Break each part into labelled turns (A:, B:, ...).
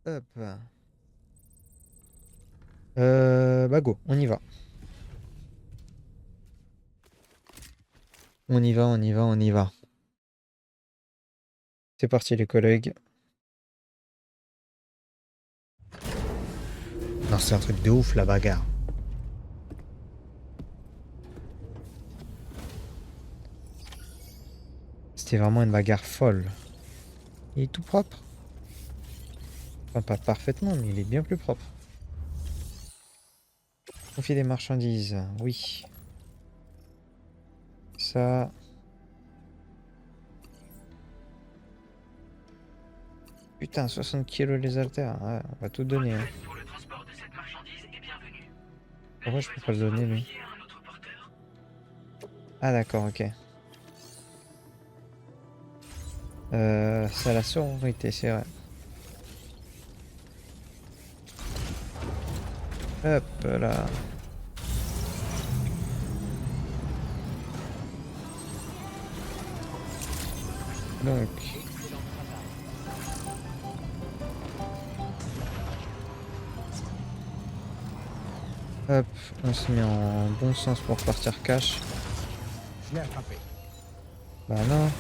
A: Hop. Bah go, on y va. On y va, on y va, on y va. C'est parti les collègues. Non, c'est un truc de ouf la bagarre. C'était vraiment une bagarre folle. Il est tout propre. Enfin, pas parfaitement, mais il est bien plus propre. Confier des marchandises, oui. Ça. Putain, 60 kilos les haltères. Ouais, on va tout donner. Hein.
B: Pour le transport de cette marchandise et bienvenue. La
A: Pourquoi je peux pas
B: livraison
A: le
B: sera
A: donner lui?
B: confiée à un autre porteur.
A: Ah d'accord, ok. C'est la sororité, c'est vrai. Hop là. Donc, hop, on se met en bon sens pour partir cash.
C: Je l'ai attrapé.
A: Bah non.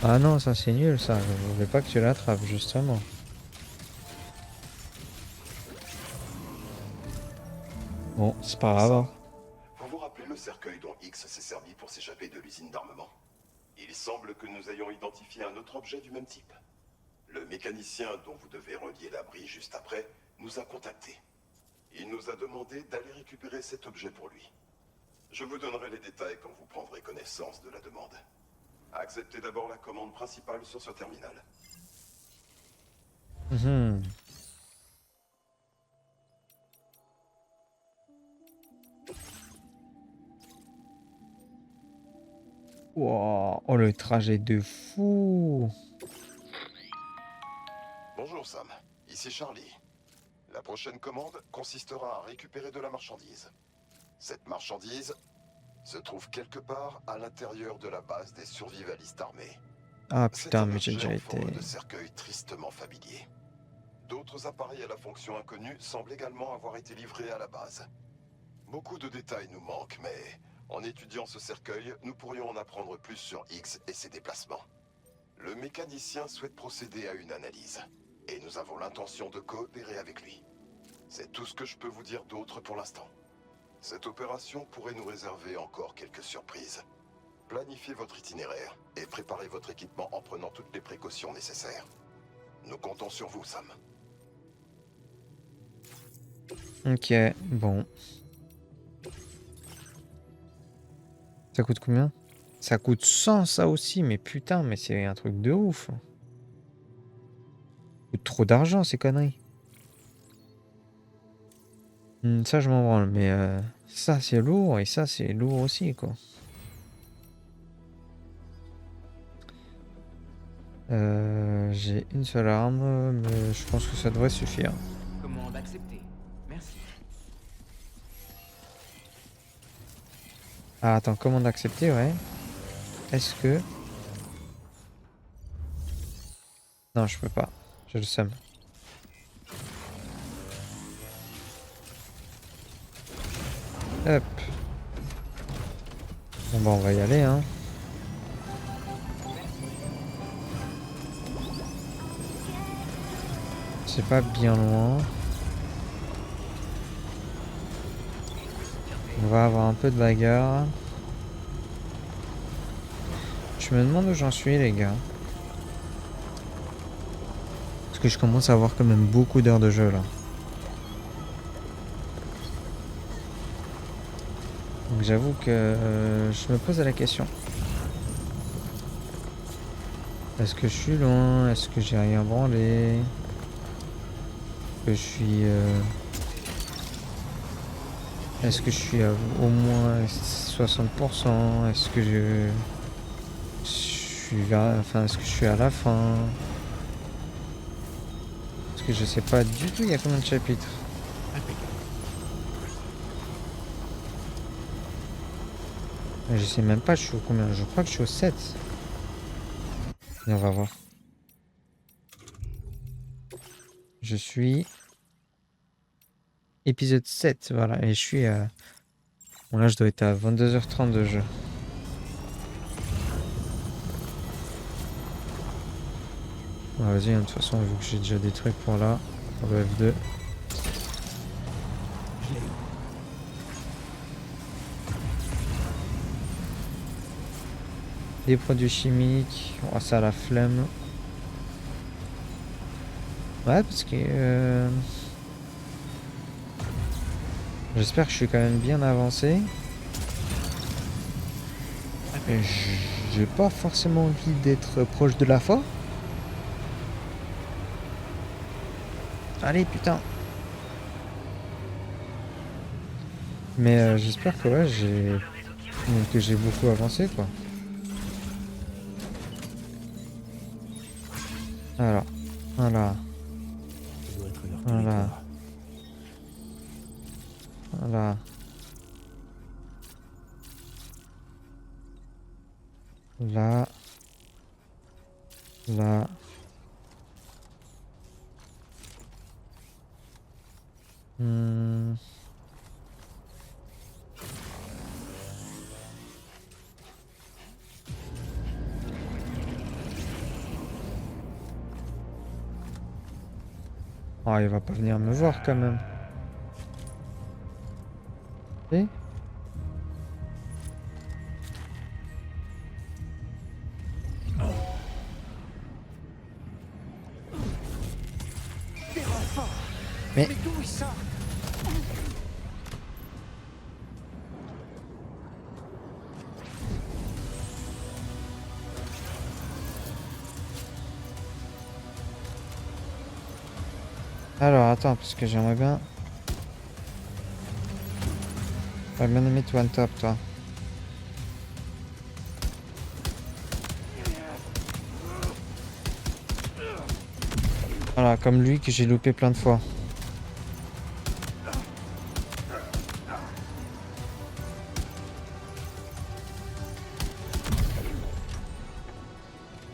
A: Ah non, ça c'est nul ça. Je voulais pas que tu l'attrapes justement. Bon, c'est pas grave.
D: Sam,
A: Hein.
D: vous vous rappelez le cercueil dont X s'est servi pour s'échapper de l'usine d'armement? Il semble que nous ayons identifié un autre objet du même type. Le mécanicien dont vous devez relier l'abri juste après nous a contactés. Il nous a demandé d'aller récupérer cet objet pour lui. Je vous donnerai les détails quand vous prendrez connaissance de la demande. Acceptez d'abord la commande principale sur ce terminal.
A: Mhm. Wow. Oh le trajet de fou.
D: Bonjour Sam, ici Charlie. La prochaine commande consistera à récupérer de la marchandise. Cette marchandise se trouve quelque part à l'intérieur de la base des survivalistes armés.
A: Ah
D: C'est
A: putain,
D: un
A: mais j'ai
D: objet
A: déjà
D: en
A: été.
D: forme de cercueil tristement familier. D'autres appareils à la fonction inconnue semblent également avoir été livrés à la base. Beaucoup de détails nous manquent, mais en étudiant ce cercueil, nous pourrions en apprendre plus sur X et ses déplacements. Le mécanicien souhaite procéder à une analyse, et nous avons l'intention de coopérer avec lui. C'est tout ce que je peux vous dire d'autre pour l'instant. Cette opération pourrait nous réserver encore quelques surprises. Planifiez votre itinéraire et préparez votre équipement en prenant toutes les précautions nécessaires. Nous comptons sur vous, Sam.
A: Ok, bon. Ça coûte combien? Ça coûte 100 ça aussi, mais putain, mais c'est un truc de ouf. Ça coûte trop d'argent ces conneries. Ça je m'en branle, mais ça c'est lourd et ça c'est lourd aussi quoi. J'ai une seule arme, mais je pense que ça devrait suffire.
B: Commande acceptée. Merci.
A: Ah attends, commande acceptée, ouais. Est-ce que... Non, je peux pas. J'ai le seum. Hop. Bon bah on va y aller hein. C'est pas bien loin. On va avoir un peu de bagarre. Je me demande où j'en suis les gars. Parce que je commence à avoir quand même beaucoup d'heures de jeu là. Donc j'avoue que je me pose la question. Est-ce que je suis loin? Est-ce que j'ai rien branlé? Que je suis... Est-ce que je suis à au moins 60%? Est-ce que je suis vers... Enfin, est-ce que je suis à la fin? Parce que je sais pas du tout il y a combien de chapitres.
C: Impeccable.
A: Je sais même pas je suis au combien. Je crois que je suis au 7. Et on va voir. Je suis épisode 7, voilà, et je suis à... Bon là je dois être à 22h30 de jeu. Bon, vas-y, hein, de toute façon, vu que j'ai déjà des trucs pour là, pour le F2.
C: Je l'ai eu.
A: Des produits chimiques, oh, ça a la flemme. Ouais, parce que... j'espère que je suis quand même bien avancé. Et j'ai pas forcément envie d'être proche de la fin. Allez, putain. Mais j'espère que ouais, j'ai beaucoup avancé, quoi. Alors, voilà,
C: Ça doit être leur
A: voilà,
C: territoire.
A: voilà. Là. Là. Hmm. Oh, il va pas venir me voir quand même. Si? Mais
C: d'où il sort?
A: alors attends, parce que j'aimerais bien. J'aurais bien aimé toi on top, toi. Voilà, comme lui que j'ai loupé plein de fois.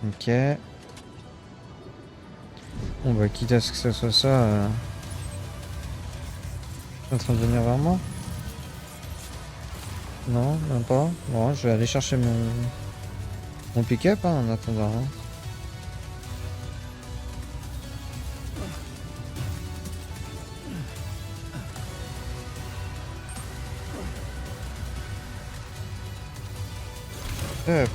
A: Ok. Bon bah quitte à ce que ce soit ça. Tu es en train de venir vers moi? Non, même pas. Bon, je vais aller chercher mon pick-up hein, en attendant. Hein. Hop.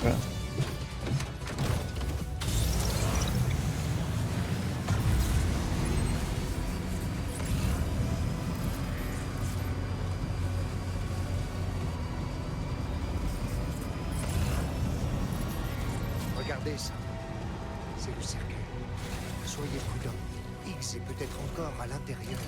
E: Regardez ça. C'est le cercueil. Soyez prudents. X est peut-être encore à l'intérieur.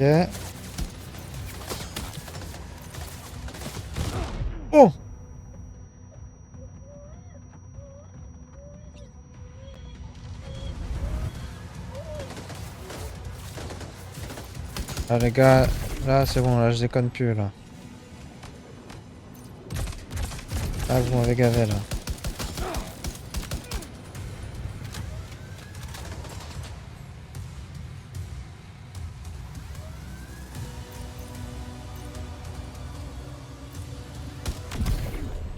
A: Ok. Oh! Ah les gars, là c'est bon, là je déconne plus là. Ah vous m'avez gavé là.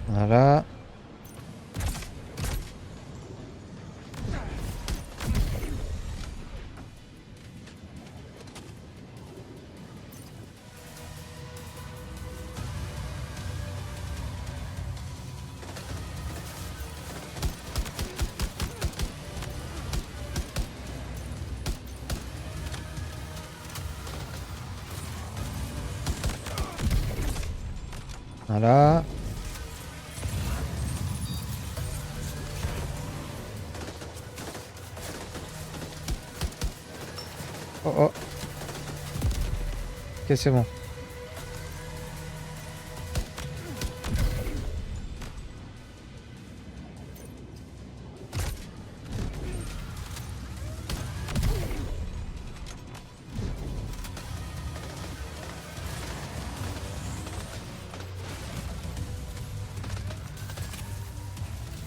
A: Voilà. Voilà. Oh oh. Ok, c'est bon.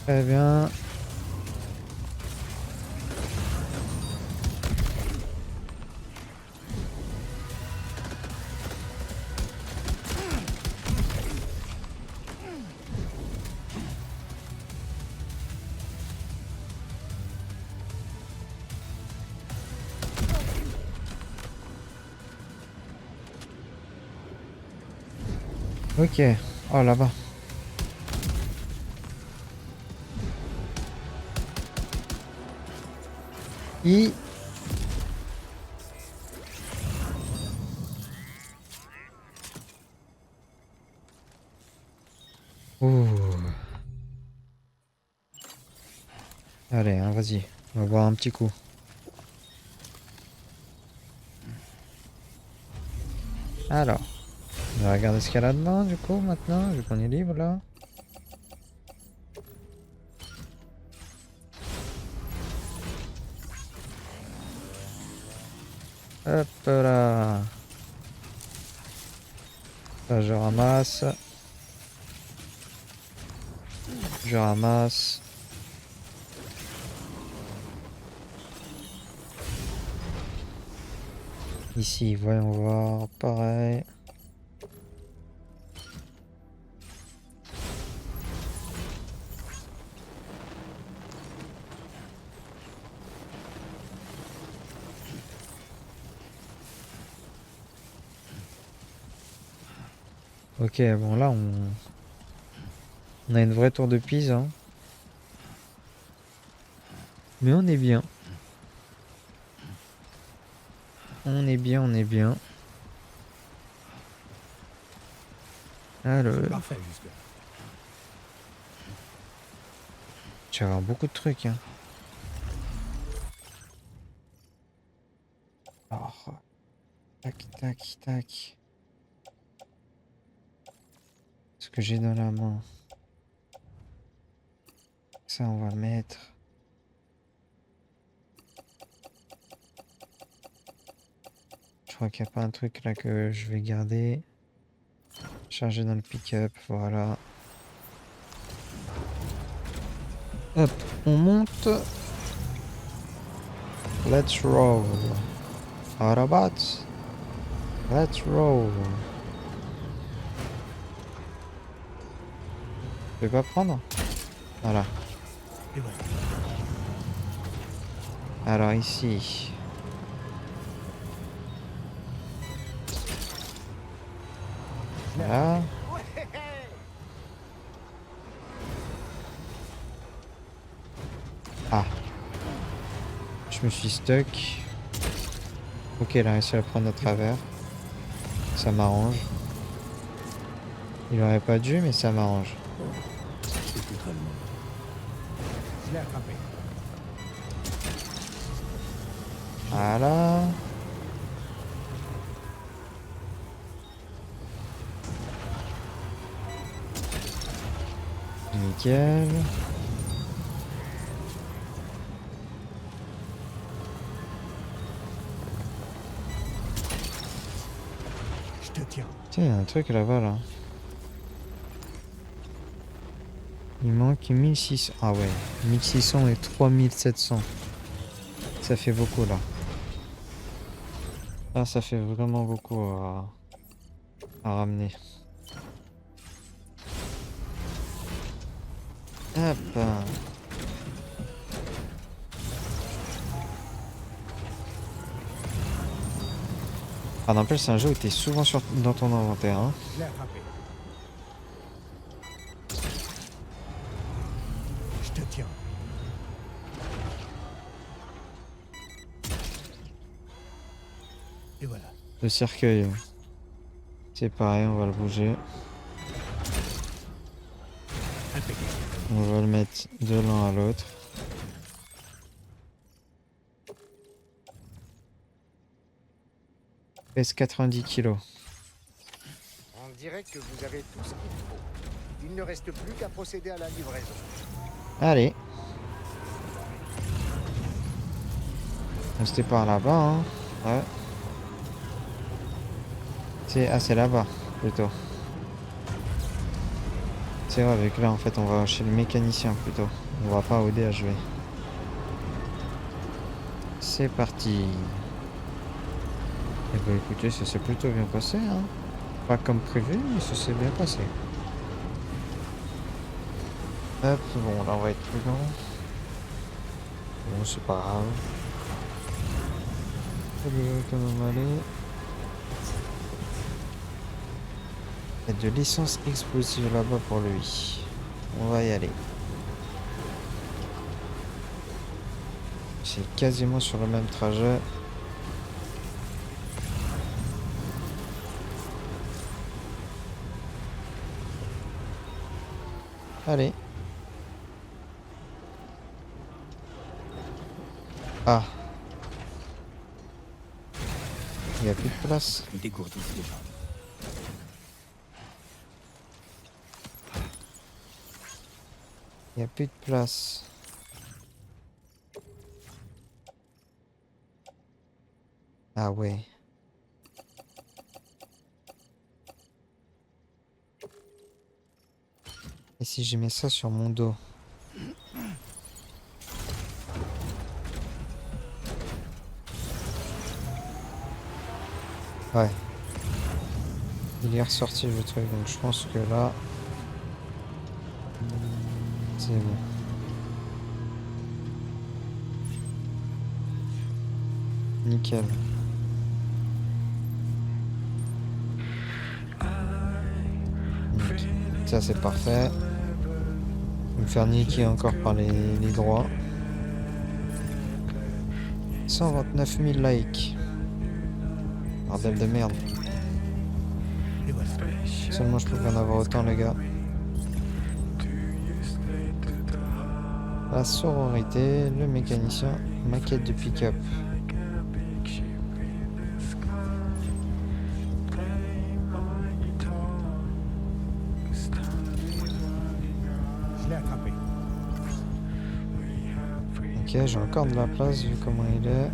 A: Très bien. Ok. Oh là-bas. I. Ouh. Allez, hein, vas-y. On va boire un petit coup. Alors. On va regarder ce qu'il y a là-dedans, du coup, maintenant, vu qu'on est libre, là. Hop là. Ça, je ramasse. Je ramasse. Ici, voyons voir. Pareil. Ok, bon là on a une vraie tour de Pise, hein. Mais on est bien. On est bien, on est bien. Alors,
C: Parfait, jusque-là.
A: tu vas avoir beaucoup de trucs, hein. Alors, tac, tac, tac. Ce que j'ai dans la main. Ça, on va mettre. Je crois qu'il n'y a pas un truc là que je vais garder. Charger dans le pick-up, voilà. Hop, on monte. Let's roll. Autobots. Let's roll. Je vais pas prendre? Voilà.
C: Et voilà.
A: Alors ici. Voilà. Ah. Je me suis stuck. Ok, elle a réussi à la prendre à travers. Ça m'arrange. Il aurait pas dû, mais ça m'arrange.
C: C'est plus très loin. Je l'ai attrapé.
A: Voilà. Nickel.
C: Je te tiens.
A: Tiens, il y a un truc là-bas, là. Il manque 1600. Ah ouais, 1600 et 3700. Ça fait beaucoup, là. Ah, ça fait vraiment beaucoup à ramener. Hop. Ah, n'empêche, c'est un jeu où t'es souvent dans ton inventaire, hein.
C: Je l'ai attrapé. Je te tiens. Et voilà.
A: Le cercueil, c'est pareil, on va le bouger.
C: Impeccable.
A: On va le mettre de l'un à l'autre. Pèse 90 kilos.
E: On dirait que vous avez tout ce qu'il faut. Il ne reste plus qu'à procéder à la livraison.
A: Allez. C'était par là-bas, hein. Ouais. C'est là-bas, plutôt. C'est vrai, avec là en fait on va chez le mécanicien plutôt. On va pas au DHV. C'est parti. Et bah écoutez, ça s'est plutôt bien passé, hein. Pas comme prévu, mais ça s'est bien passé. Hop, bon là on va être prudent. Bon, c'est pas grave. Allez, comme on va aller. Il y a de l'essence explosive là-bas pour lui. On va y aller. C'est quasiment sur le même trajet. Allez. Ah. Il n'y a plus de place.
C: Ils dégourdissent les gens.
A: Il n'y a plus de place. Ah ouais. Et si je mets ça sur mon dos? Ouais. Il est ressorti le truc, donc je pense que là... C'est bon. Nickel. Nickel. Ça c'est parfait. Je vais me faire niquer encore par les droits. 129 000 likes. Bordel de merde. Seulement je pouvais en avoir autant les gars. La sororité, le mécanicien, maquette de pick-up.
E: Je l'ai attrapé.
A: Ok, j'ai encore de la place vu comment il est.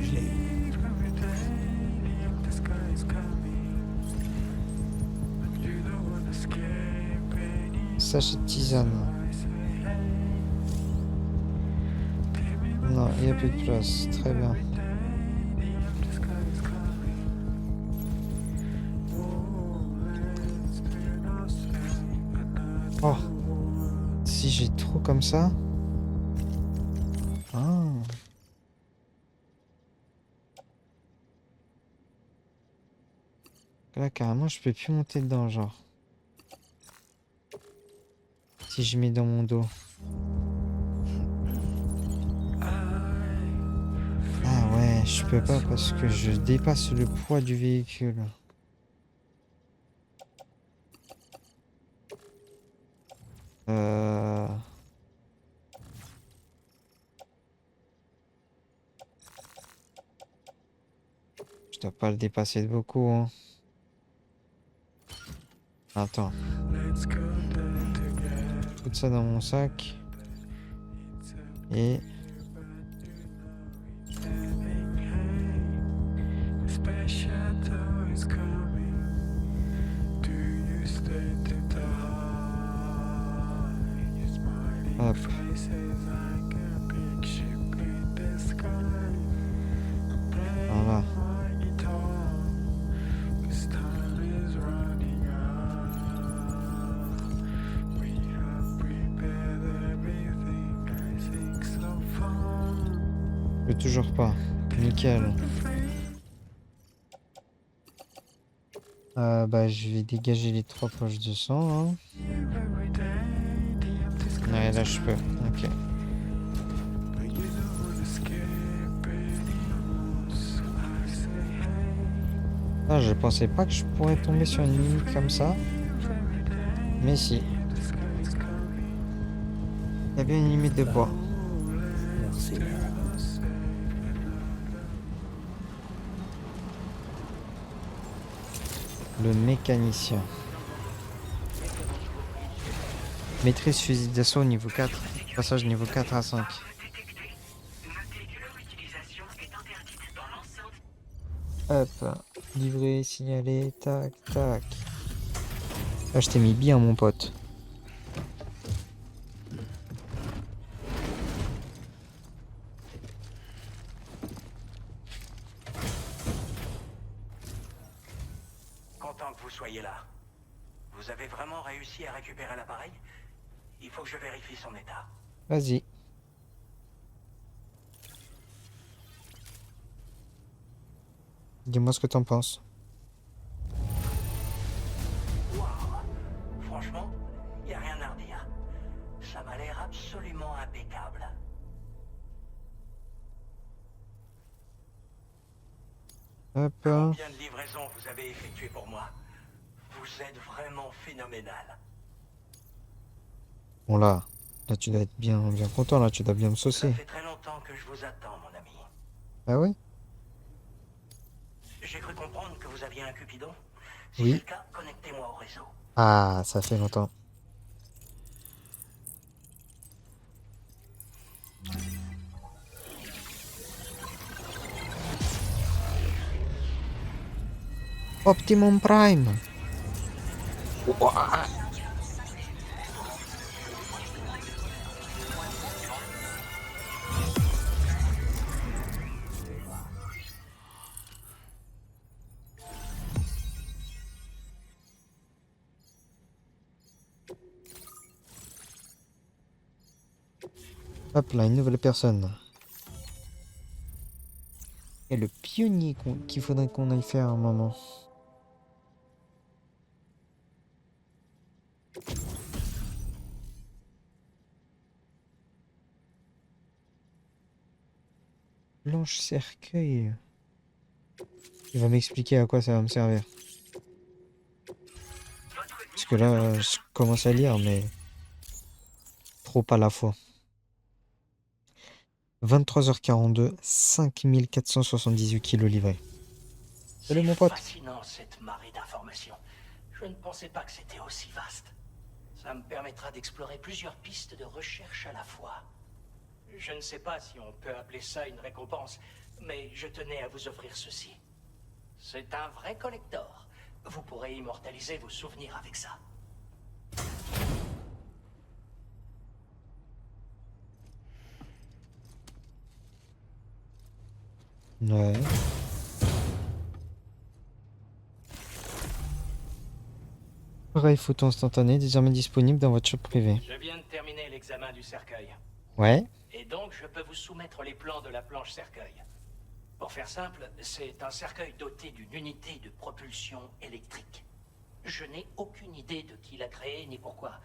E: Je l'ai.
A: Sachet de tisane. Non, il n'y a plus de place. Très bien. Oh. Si j'ai trop comme ça. Ah. Là, carrément, je peux plus monter dedans, genre. Si je mets dans mon dos. Ah ouais, je peux pas parce que je dépasse le poids du véhicule. Je dois pas le dépasser de beaucoup, hein. Attends. Tout ça dans mon sac. Et... Hop. Voilà. Je peux toujours pas. Nickel. Bah je vais dégager les 3 poches de sang. Hein. Ouais, là je peux. Ok. Ah, je pensais pas que je pourrais tomber sur une limite comme ça. Mais si. Il y a bien une limite de poids.
C: Merci.
A: Le mécanicien. Maîtrise fusil d'assaut niveau 4. Passage niveau 4 à 5.
B: Notez que leur utilisation est interdite dans l'enceinte.
A: Hop. Livré, signalé, tac, tac. Là, je t'ai mis bien, mon pote.
B: Content que vous soyez là. Vous avez vraiment réussi à récupérer l'appareil? Il faut que je vérifie son état.
A: Vas-y. Dis-moi ce que t'en penses.
B: Waouh! Franchement, y a rien à redire. Ça m'a l'air absolument impeccable.
A: Hop.
B: Combien de livraisons vous avez effectuées pour moi? Vous êtes vraiment phénoménal.
A: Bon là. Là, tu dois être bien, bien content. Là, tu dois bien me
B: Ça
A: saucer.
B: fait très longtemps que je vous attends, mon ami.
A: Ah ouais?
B: J'ai cru comprendre que vous aviez un Cupidon. Si
A: Oui.
B: c'est le cas, connectez-moi au réseau.
A: Ah, ça fait longtemps. Optimum Prime. Ouah. Hop là, une nouvelle personne. Et le pionnier qu'il faudrait qu'on aille faire un moment. Blanche cercueil. Il va m'expliquer à quoi ça va me servir. Parce que là, je commence à lire, mais trop à la fois. 23h42, 5478 kilos livrés. Salut mon pote.
B: Fascinant cette marée d'informations. Je ne pensais pas que c'était aussi vaste. Ça me permettra d'explorer plusieurs pistes de recherche à la fois. Je ne sais pas si on peut appeler ça une récompense, mais je tenais à vous offrir ceci. C'est un vrai collector. Vous pourrez immortaliser vos souvenirs avec ça.
A: Ouais. Pareil photo instantané, désormais disponible dans votre shop privé.
B: Je viens de terminer l'examen du cercueil.
A: Ouais.
B: Et donc, je peux vous soumettre les plans de la planche cercueil. Pour faire simple, c'est un cercueil doté d'une unité de propulsion électrique. Je n'ai aucune idée de qui l'a créé ni pourquoi.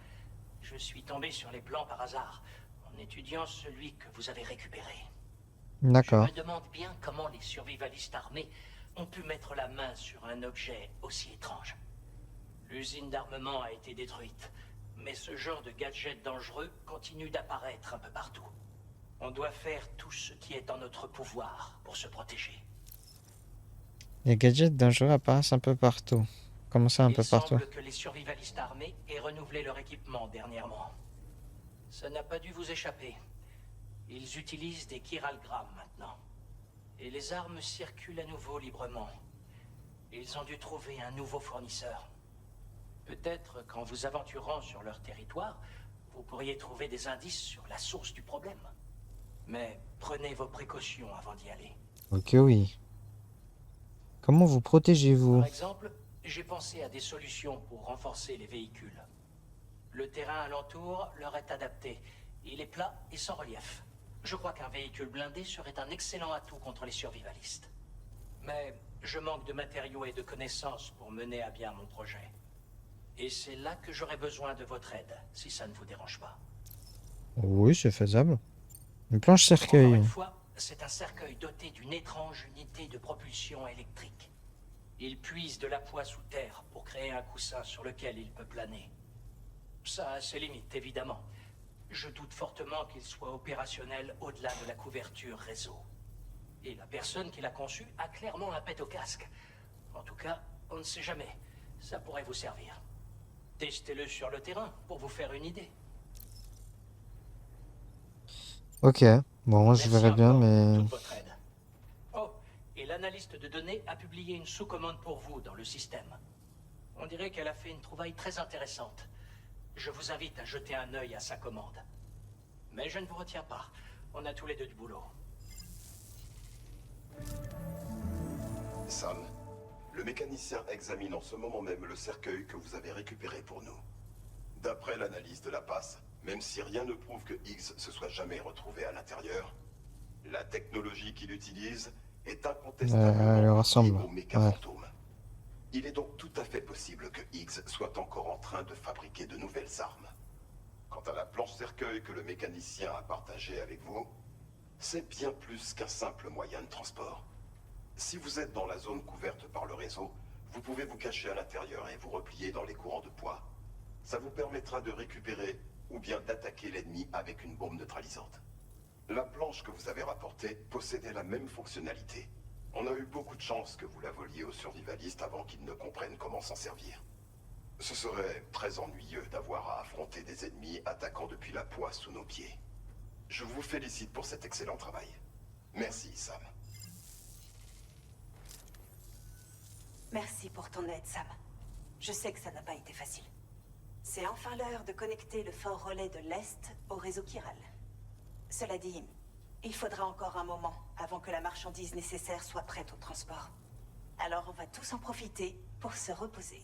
B: Je suis tombé sur les plans par hasard, en étudiant celui que vous avez récupéré.
A: D'accord.
B: Je me demande bien comment les survivalistes armés ont pu mettre la main sur un objet aussi étrange. L'usine d'armement a été détruite, mais ce genre de gadget dangereux continue d'apparaître un peu partout. On doit faire tout ce qui est en notre pouvoir pour se protéger.
A: Les gadgets dangereux apparaissent un peu partout. Comment ça, un peu
B: Il
A: partout?
B: semble que les survivalistes armés aient renouvelé leur équipement dernièrement. Ça n'a pas dû vous échapper. Ils utilisent des chiralgrammes maintenant. Et les armes circulent à nouveau librement. Ils ont dû trouver un nouveau fournisseur. Peut-être qu'en vous aventurant sur leur territoire, vous pourriez trouver des indices sur la source du problème. Mais prenez vos précautions avant d'y aller.
A: Ok, oui. Comment vous protégez-vous?
B: Par exemple, j'ai pensé à des solutions pour renforcer les véhicules. Le terrain alentour leur est adapté. Il est plat et sans relief. Je crois qu'un véhicule blindé serait un excellent atout contre les survivalistes. Mais je manque de matériaux et de connaissances pour mener à bien mon projet. Et c'est là que j'aurai besoin de votre aide, si ça ne vous dérange pas.
A: Oui, c'est faisable. Une planche
B: Encore
A: cercueil.
B: une fois, c'est un cercueil doté d'une étrange unité de propulsion électrique. Il puise de la poix sous terre pour créer un coussin sur lequel il peut planer. Ça a ses limites, évidemment. Je doute fortement qu'il soit opérationnel au-delà de la couverture réseau. Et la personne qui l'a conçu a clairement un pet au casque. En tout cas, on ne sait jamais. Ça pourrait vous servir. Testez-le sur le terrain pour vous faire une idée.
A: Ok. Bon, je
B: Merci
A: verrai bien,
B: encore pour
A: mais...
B: toute votre aide. Oh, et la l'analyste de données a publié une sous-commande pour vous dans le système. On dirait qu'elle a fait une trouvaille très intéressante. Je vous invite à jeter un œil à sa commande. Mais je ne vous retiens pas. On a tous les deux du boulot.
D: Sam, le mécanicien examine en ce moment même le cercueil que vous avez récupéré pour nous. D'après l'analyse de la passe, même si rien ne prouve que Higgs se soit jamais retrouvé à l'intérieur, la technologie qu'il utilise est incontestablement
A: elle ressemble.
D: liée au mécafantôme. Il est donc tout à fait possible que Higgs soit encore en train de fabriquer de nouvelles armes. Quant à la planche cercueil que le mécanicien a partagée avec vous, c'est bien plus qu'un simple moyen de transport. Si vous êtes dans la zone couverte par le réseau, vous pouvez vous cacher à l'intérieur et vous replier dans les courants de poids. Ça vous permettra de récupérer ou bien d'attaquer l'ennemi avec une bombe neutralisante. La planche que vous avez rapportée possédait la même fonctionnalité. On a eu beaucoup de chance que vous la voliez aux survivalistes avant qu'ils ne comprennent comment s'en servir. Ce serait très ennuyeux d'avoir à affronter des ennemis attaquant depuis la poix sous nos pieds. Je vous félicite pour cet excellent travail. Merci, Sam.
F: Merci pour ton aide, Sam. Je sais que ça n'a pas été facile. C'est enfin l'heure de connecter le fort relais de l'Est au réseau chiral. Cela dit, il faudra encore un moment avant que la marchandise nécessaire soit prête au transport. Alors on va tous en profiter pour se reposer.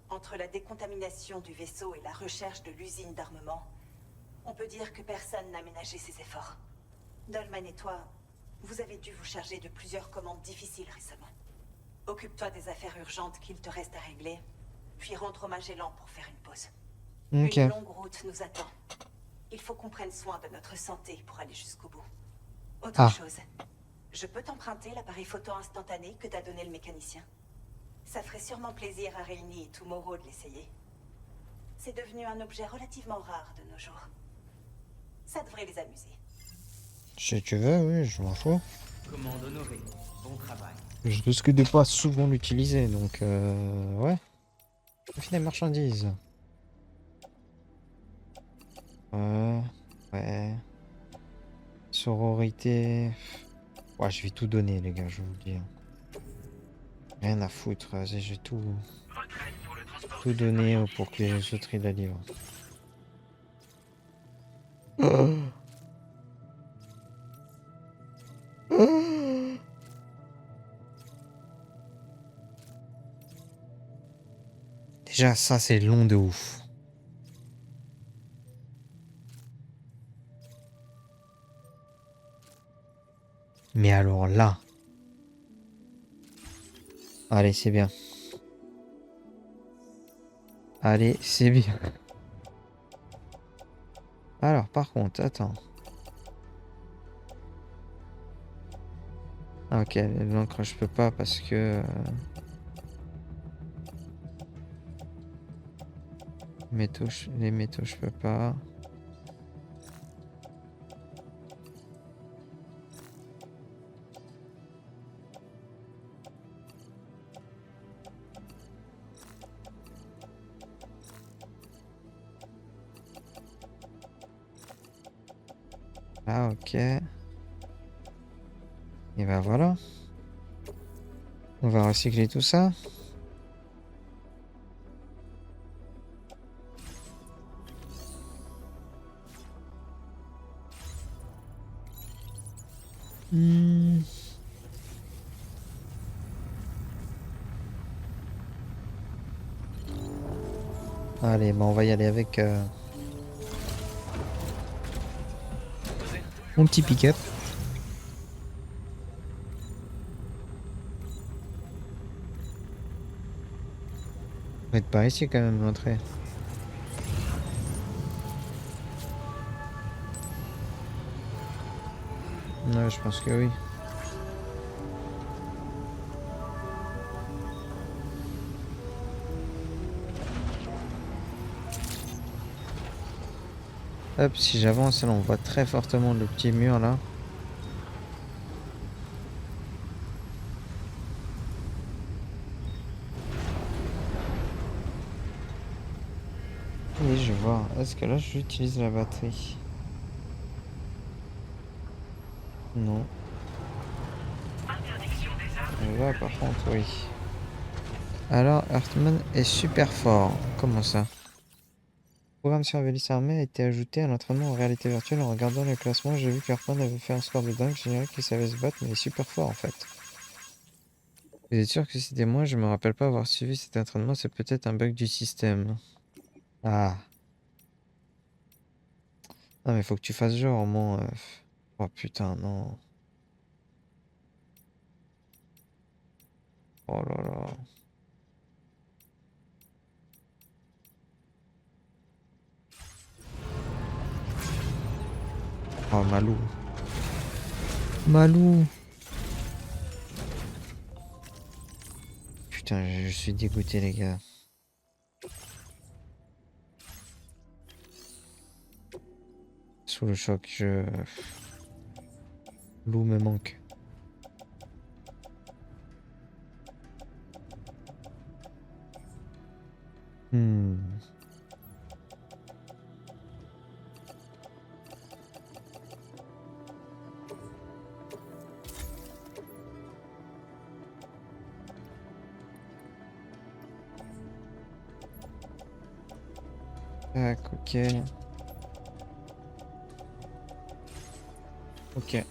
F: Entre la décontamination du vaisseau et la recherche de l'usine d'armement, on peut dire que personne n'a ménagé ses efforts. Dolman et toi, vous avez dû vous charger de plusieurs commandes difficiles récemment. Occupe-toi des affaires urgentes qu'il te reste à régler, puis rentre au Magellan pour faire une pause.
A: Ok.
F: Une longue route nous attend. Il faut qu'on prenne soin de notre santé pour aller jusqu'au bout. Autre chose, je peux t'emprunter l'appareil photo instantané que t'a donné le mécanicien. Ça ferait sûrement plaisir à Rainy et Tomorrow de l'essayer. C'est devenu un objet relativement rare de nos jours. Ça devrait les amuser.
A: Si tu veux, oui, je m'en fous.
G: Commande honorée. Bon travail.
A: Je risque de pas souvent l'utiliser, donc ouais. Profit des marchandises. Ouais. Sororité. Ouais, je vais tout donner, les gars, je vous le dis. Rien à foutre, vas-y, j'ai tout donné pour que les autres ils la livrent. Déjà, ça, c'est long de ouf. Mais alors là... Allez, c'est bien. Allez, c'est bien. Alors, par contre, attends. Ok, l'encre, je peux pas parce que... les métaux, je peux pas. Ah, ok. Et ben voilà. On va recycler tout ça. Allez, on va y aller avec mon petit pick-up. On va être par ici quand même, l'entrée. Ouais, je pense que oui. Hop, si j'avance, là on voit très fortement le petit mur là. Oui, je vois. Est-ce que là j'utilise la batterie? Non.
H: Interdiction des armes
A: Là, par contre, oui. Alors, Earthman est super fort. Comment ça? Le programme Surveillance Armée a été ajouté à l'entraînement en réalité virtuelle. En regardant les classements, j'ai vu qu'Earthman avait fait un score de dingue. J'ignorais qu'il savait se battre, mais il est super fort en fait. Vous êtes sûr que c'était moi? Je me rappelle pas avoir suivi cet entraînement. C'est peut-être un bug du système. Ah. Non, mais faut que tu fasses genre, mon. Oh putain, non. Oh là là. Oh, Malou. Malou. Putain, je suis dégoûté, les gars. Sous le choc, Lou me manque. Hmm. Tac, ok. Ok.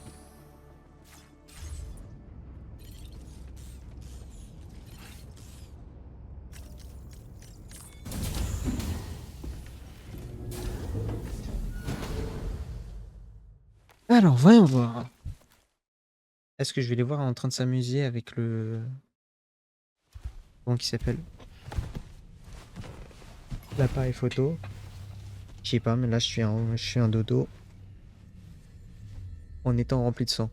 A: Alors, voyons voir. Est-ce que je vais les voir en train de s'amuser avec le... Comment il s'appelle? L'appareil photo. Je sais pas, mais là, je suis un dodo. En étant rempli de sang.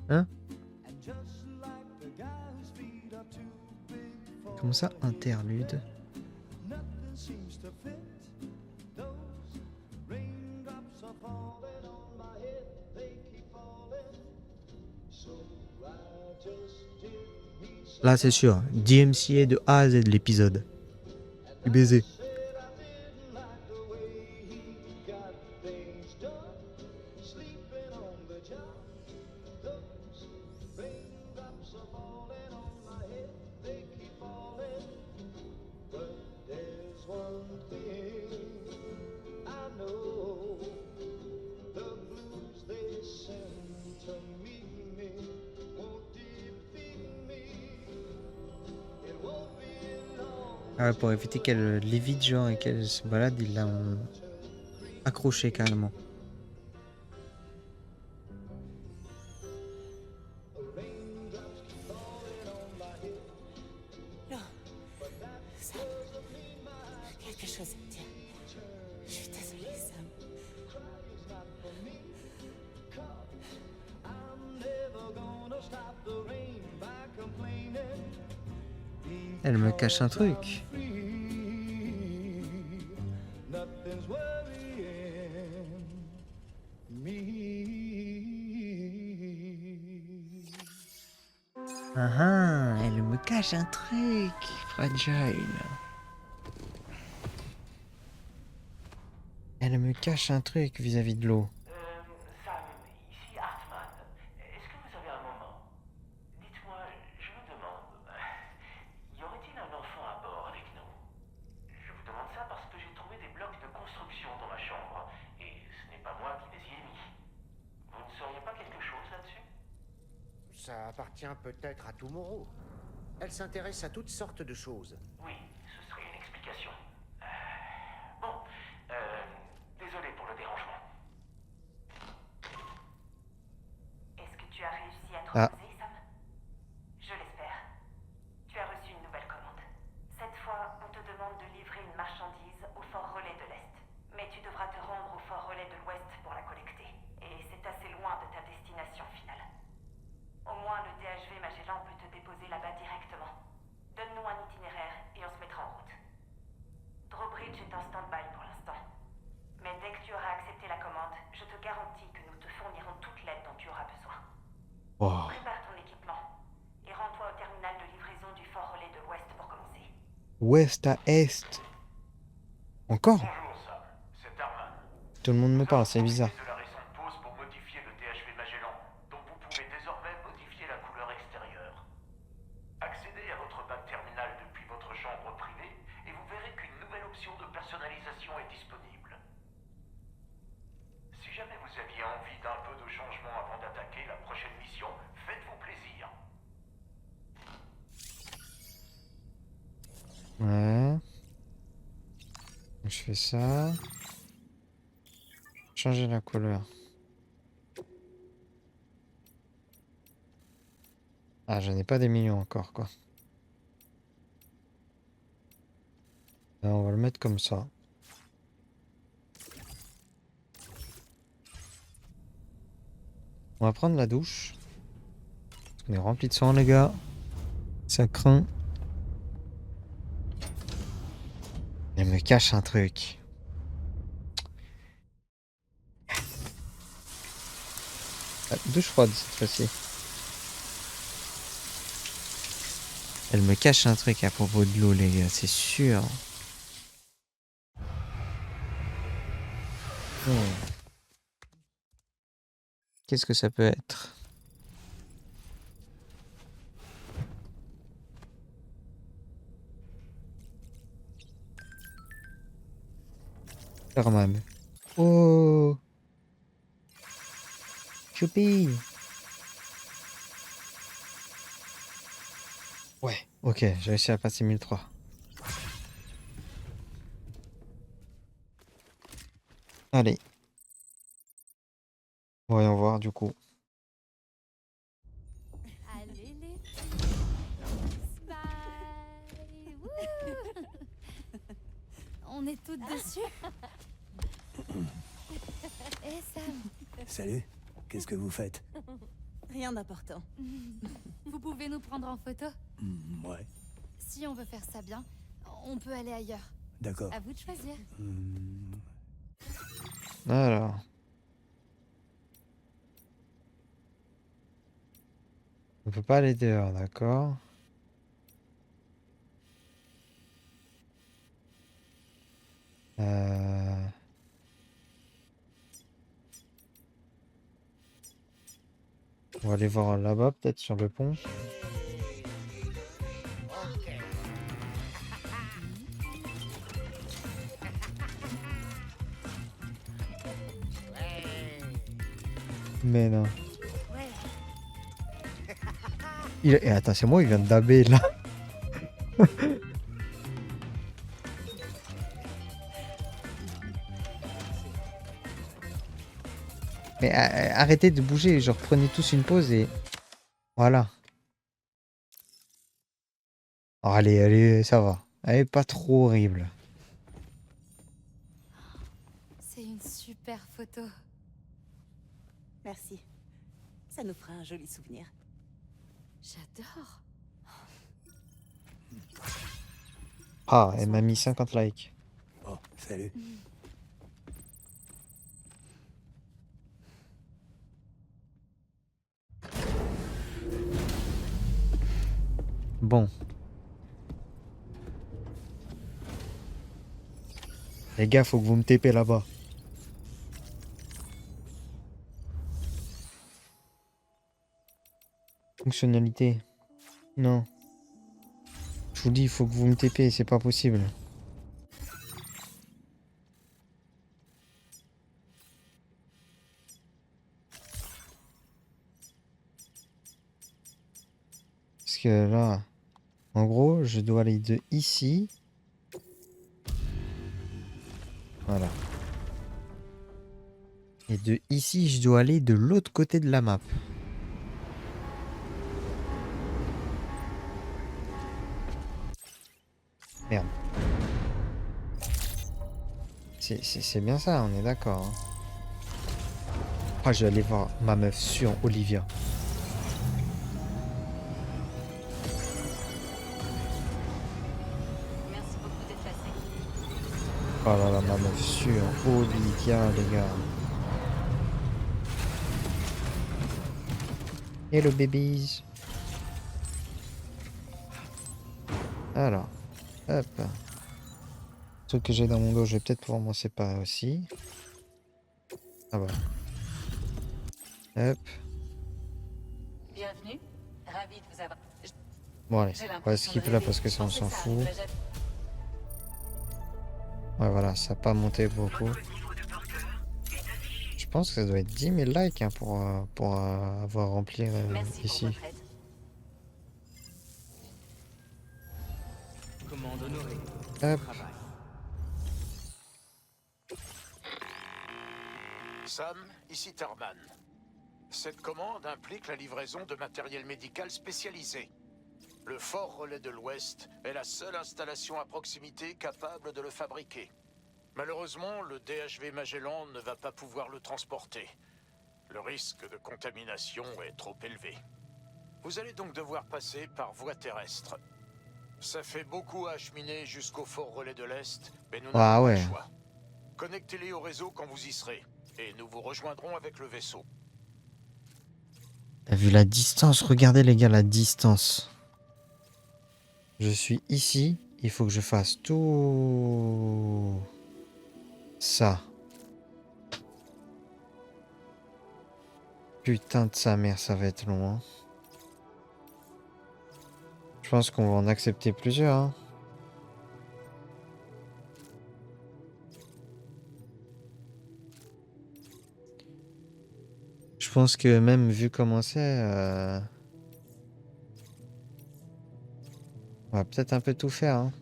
A: Hein? Comment ça, interlude? Là, c'est sûr. DMCA de A à Z l'épisode. Du baiser. Ah, pour éviter qu'elle l'évite, genre, et qu'elle se balade, il l'a accroché carrément.
F: Non. Sam. Quelque chose me dit. Je suis désolée, Sam.
A: Elle me cache un truc. Ah ah, elle me cache un truc, fragile. Elle me cache un truc vis-à-vis de l'eau.
H: Sam, ici Hartman. Est-ce que vous avez un moment? Dites-moi, je vous demande, y aurait-il un enfant à bord avec nous? Je vous demande ça parce que j'ai trouvé des blocs de construction dans ma chambre, et ce n'est pas moi qui les y ai mis. Vous ne sauriez pas quelque chose là-dessus?
E: Ça appartient peut-être à Tomorrow. Elle s'intéresse à toutes sortes de choses.
H: Oui, ce serait une explication. Bon, désolé pour le dérangement.
F: Est-ce que tu as réussi à te
A: Ah.
F: reposer, Sam? Je l'espère. Tu as reçu une nouvelle commande. Cette fois, on te demande de livrer une marchandise au fort relais de l'Est. Mais tu devras te rendre au fort relais de l'Ouest pour la collecter. Et c'est assez loin de ta destination finale. Au moins, le DHV Magellan peut te déposer là-bas directement. Donne-nous un itinéraire et on se mettra en route. Drawbridge est en stand-by pour l'instant. Mais dès que tu auras accepté la commande, je te garantis que nous te fournirons toute l'aide dont tu auras besoin.
A: Oh.
F: Prépare ton équipement et rends-toi au terminal de livraison du fort relais de l'Ouest pour commencer.
A: Ouest à Est. Encore?
H: Bonjour, Sam.
A: Tout le monde me parle, c'est bizarre.
H: de la récente pause pour modifier le THV Magellan, donc vous pouvez désormais modifier la couleur extérieure. Accédez à votre bac terminal depuis votre chambre privée et vous verrez qu'une nouvelle option de personnalisation est disponible. Si jamais vous aviez envie d'un peu de changement avant d'attaquer la prochaine mission, faites-vous plaisir.
A: Ouais. Donc, je fais ça. Changer la couleur. Ah, j'en ai pas des millions encore, quoi. Là, on va le mettre comme ça. On va prendre la douche. Parce qu'on est rempli de sang, les gars. Ça craint. Elle me cache un truc. Ah, douche froide cette fois-ci. Elle me cache un truc à propos de l'eau, les gars, c'est sûr. Qu'est-ce que ça peut être? Thermal. Oh! Choupi! Ouais, ok, j'ai réussi à passer 1003. Allez. Voyons voir du coup.
I: Allez les Smile. Wouh. On est toutes dessus. Eh Sam,
C: Salut, qu'est-ce que vous faites?
J: Rien d'important.
I: vous pouvez nous prendre en photo?
C: Ouais,
I: Si on veut faire ça bien, on peut aller ailleurs.
C: d'accord.
I: À vous de choisir.
A: Alors. On peut pas aller dehors, d'accord. On va aller voir là-bas, peut-être sur le pont. Mais non. Et attends, c'est moi, il vient de daber là. Mais arrêtez de bouger, genre prenez tous une pause et voilà. Oh, allez, allez, ça va. Elle est pas trop horrible.
I: C'est une super photo.
J: Merci. Ça nous fera un joli souvenir.
I: J'adore.
A: Ah, elle m'a mis 50 likes.
C: Oh, salut.
A: Bon. Les gars, faut que vous me TP là-bas. Fonctionnalité. Non. Je vous dis, il faut que vous me TP, c'est pas possible. Parce que là, en gros, je dois aller de ici. Voilà. Et de ici, je dois aller de l'autre côté de la map. Merde. C'est bien ça, on est d'accord. Hein. Ah, je vais aller voir ma meuf sur Olivia.
J: Merci beaucoup d'être passé.
A: Oh là là, ma meuf sur Olivia, les gars. Hello babies. Alors, hop. Le truc que j'ai dans mon dos, je vais peut-être pouvoir m'en séparer aussi. Ah bah. Hop.
J: Bienvenue. Ravi de vous avoir.
A: Bon allez,
J: J'ai
A: on va
J: l'impression de
A: skip là
J: rêver.
A: parce que
J: Je
A: ça on
J: pensais
A: s'en
J: que ça
A: fout.
J: arriverait jamais.
A: Ouais voilà, ça n'a pas monté beaucoup. Je pense que ça doit être 10 000 likes hein, pour avoir rempli
J: Merci pour
A: ici.
J: votre aide.
G: Commande honorée.
A: Hop.
G: Travail.
K: Sam, ici Tarman. Cette commande implique la livraison de matériel médical spécialisé. Le Fort Relais de l'Ouest est la seule installation à proximité capable de le fabriquer. Malheureusement, le DHV Magellan ne va pas pouvoir le transporter. Le risque de contamination est trop élevé. Vous allez donc devoir passer par voie terrestre. Ça fait beaucoup à acheminer jusqu'au Fort Relais de l'Est, mais nous
A: Ah
K: n'avons pas
A: ouais.
K: le choix. Connectez-les au réseau quand vous y serez, et nous vous rejoindrons avec le vaisseau.
A: T'as vu la distance? Regardez les gars, la distance. Je suis ici, il faut que je fasse tout ça. Putain de sa mère, ça va être long. Hein. Je pense qu'on va en accepter plusieurs. Hein. Je pense que même vu comment c'est, on va peut-être un peu tout faire. Hein.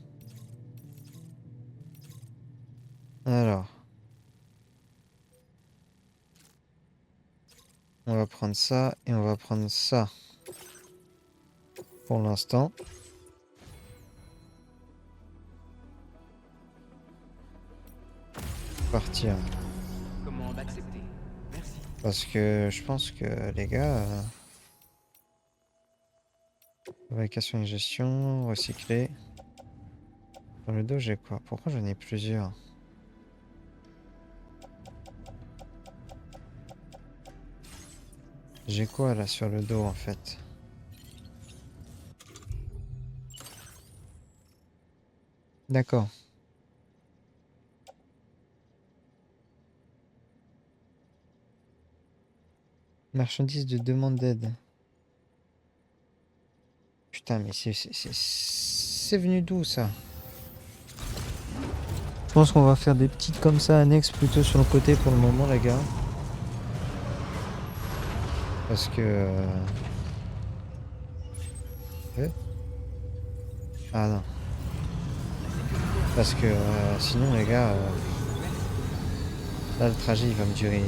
A: Alors. On va prendre ça et on va prendre ça. Pour l'instant. Partir.
G: Commande acceptée. Merci.
A: Parce que je pense que les gars... fabrication et gestion, recycler. Dans le dos j'ai quoi? Pourquoi j'en ai plusieurs? J'ai quoi là sur le dos en fait? D'accord. Marchandises de demande d'aide. Putain mais c'est venu d'où ça? Je pense qu'on va faire des petites comme ça annexes plutôt sur le côté pour le moment les gars. Parce que... Ah non. Parce que sinon les gars... Là le trajet il va me durer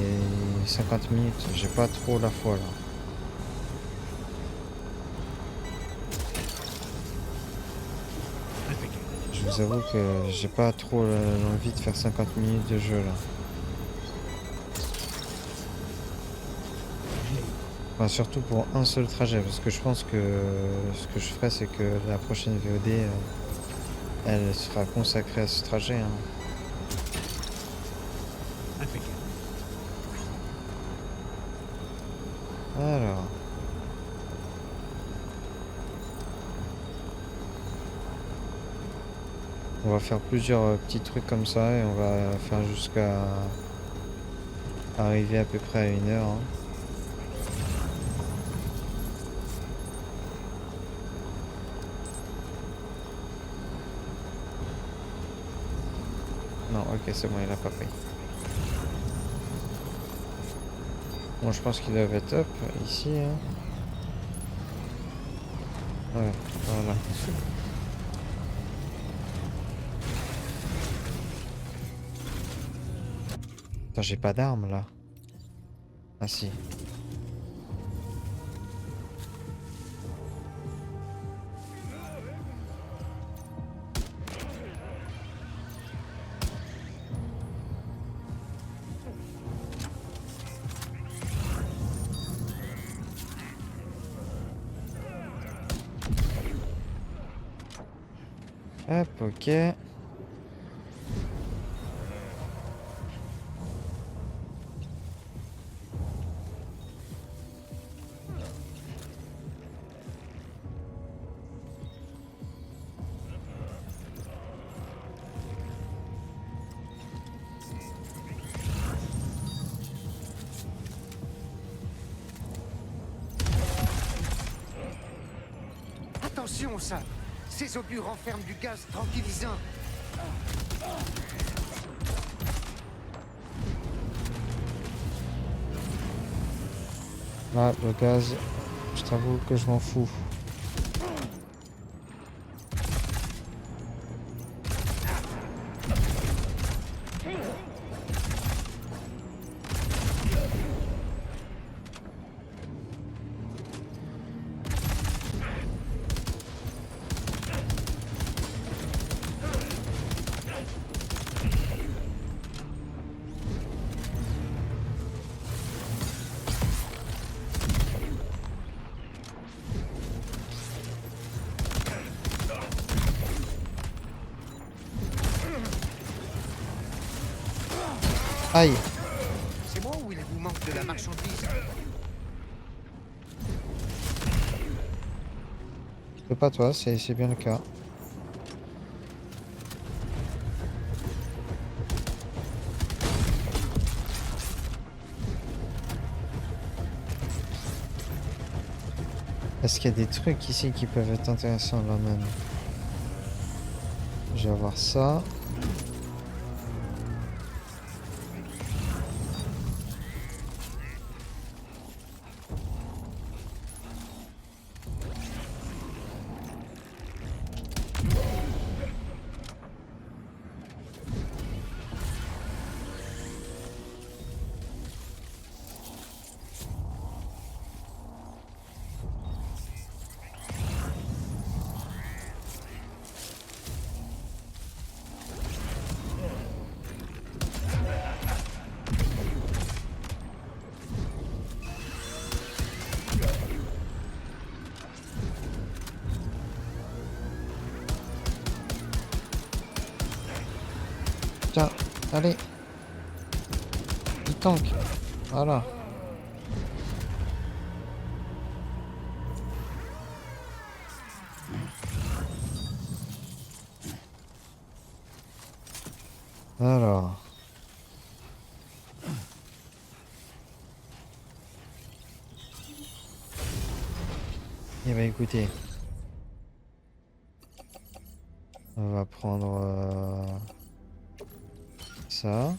A: 50 minutes. J'ai pas trop la foi là. Je vous avoue que j'ai pas trop l'envie de faire 50 minutes de jeu là. Enfin, surtout pour un seul trajet, parce que je pense que ce que je ferai, c'est que la prochaine VOD, elle sera consacrée à ce trajet. Hein. Alors. On va faire plusieurs petits trucs comme ça et on va faire jusqu'à arriver à peu près à 1 heure. Hein. Non, ok, c'est bon, il a pas pris. Bon, je pense qu'ils doivent être top ici. Hein. Ouais, voilà. Attends, j'ai pas d'armes là. Ah si. Hop, ok.
E: Attention, Sam. Ces obus renferment du gaz tranquillisant.
A: Là, le gaz, je t'avoue que je m'en fous. Aïe.
E: C'est moi ou il vous manque de la marchandise?
A: Je peux pas toi, c'est bien le cas. Est-ce qu'il y a des trucs ici qui peuvent être intéressants là même? Je vais avoir ça. Tiens, allez. Il tank. Voilà. Alors. Eh ben écoutez. On va prendre ça.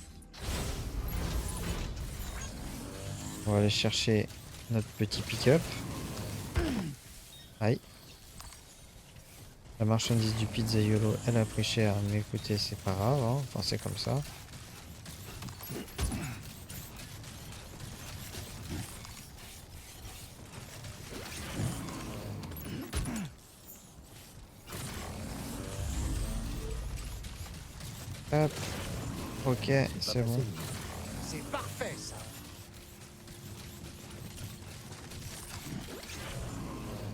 A: On va aller chercher notre petit pick-up. Aïe. La marchandise du pizzaiolo, elle a pris cher, mais écoutez, c'est pas grave, hein, pensez comme ça. Hop. Ok, c'est bon.
E: C'est parfait, ça.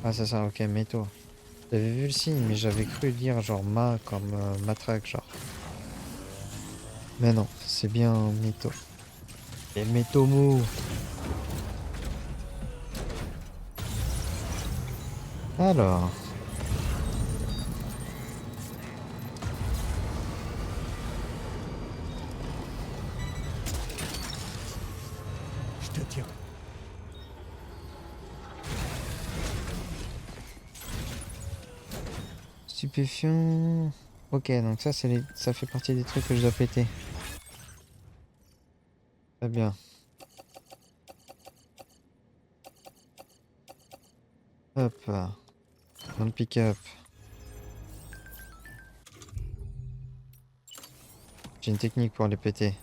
A: Ah, c'est ça, ok, métaux. J'avais vu le signe, mais j'avais cru lire genre ma comme matraque, genre. Mais non, c'est bien métaux. Les métaux mous. Alors.
E: Je te tiens.
A: Stupéfiant. Ok, donc ça, ça fait partie des trucs que je dois péter. Très bien. Hop. Dans le pick-up. J'ai une technique pour les péter.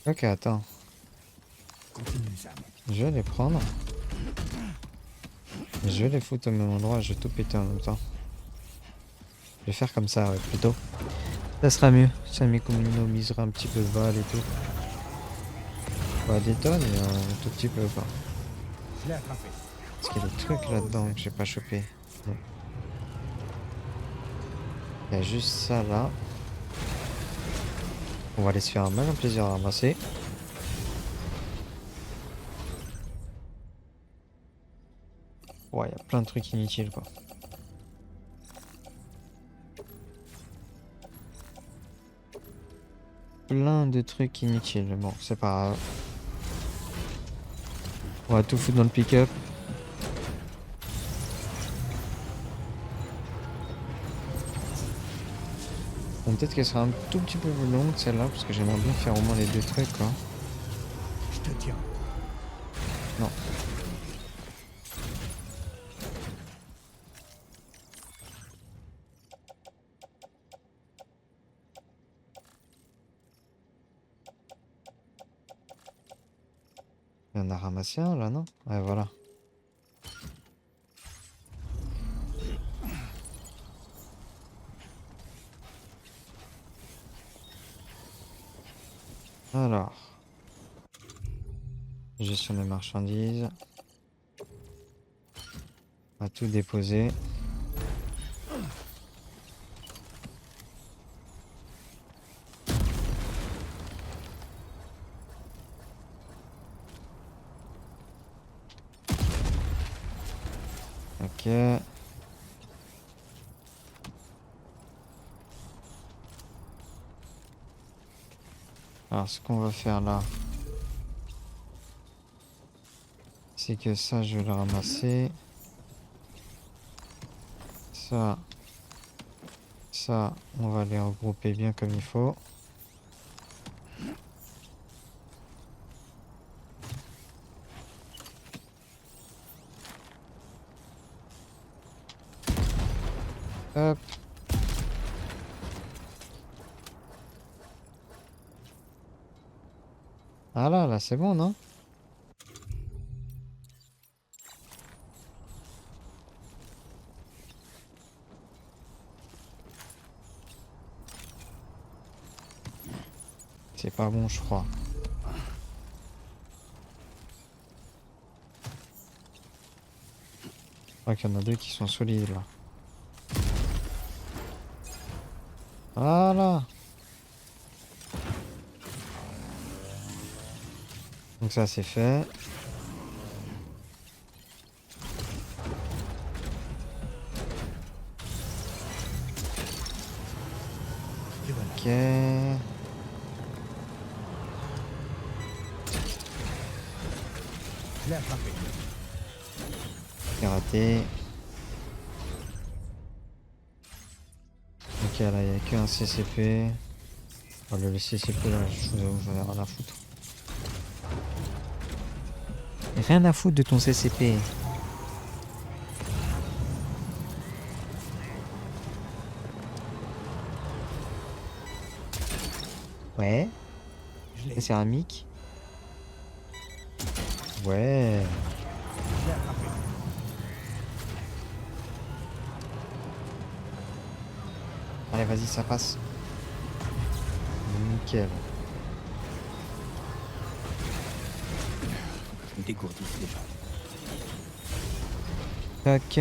A: Ok, attends. Je vais les prendre. Je vais les foutre au même endroit, je vais tout péter en même temps. Je vais faire comme ça, ouais, plutôt. Ça sera mieux. Ça m'économisera un petit peu de balles et tout. Pas des tonnes, mais un tout petit peu, quoi.
E: Je l'ai attrapé.
A: Est-ce qu'il y a des trucs là-dedans que j'ai pas chopé? Non. Il y a juste ça là. On va aller se faire un malin plaisir à ramasser. Ouais, il y a plein de trucs inutiles quoi. Plein de trucs inutiles. Bon, c'est pas grave. On va tout foutre dans le pick-up. Bon, peut-être qu'elle sera un tout petit peu plus longue celle-là, parce que j'aimerais bien faire au moins les deux trucs quoi.
E: Je te tiens.
A: Non. Il y en a ramassé un là, non? Ouais, voilà. Alors. Gestion des marchandises. On va tout déposer. Ok. Alors ce qu'on va faire là, c'est que ça je vais le ramasser. Ça, on va les regrouper bien comme il faut. Hop. Ah là, c'est bon, non? C'est pas bon, je crois. Je crois qu'il y en a deux qui sont solides là. Voilà. Donc ça c'est fait. Ok.
E: Je l'ai attrapé.
A: C'est raté. Ok, là il n'y a qu'un CCP. Oh, le CCP là, j'en ai rien à foutre. Rien à foutre de ton CCP. Ouais. La céramique. Ouais.
E: Je l'ai attrapé.
A: Allez, vas-y, ça passe. Nickel.
C: Ils dégourdissent déjà.
A: Tac.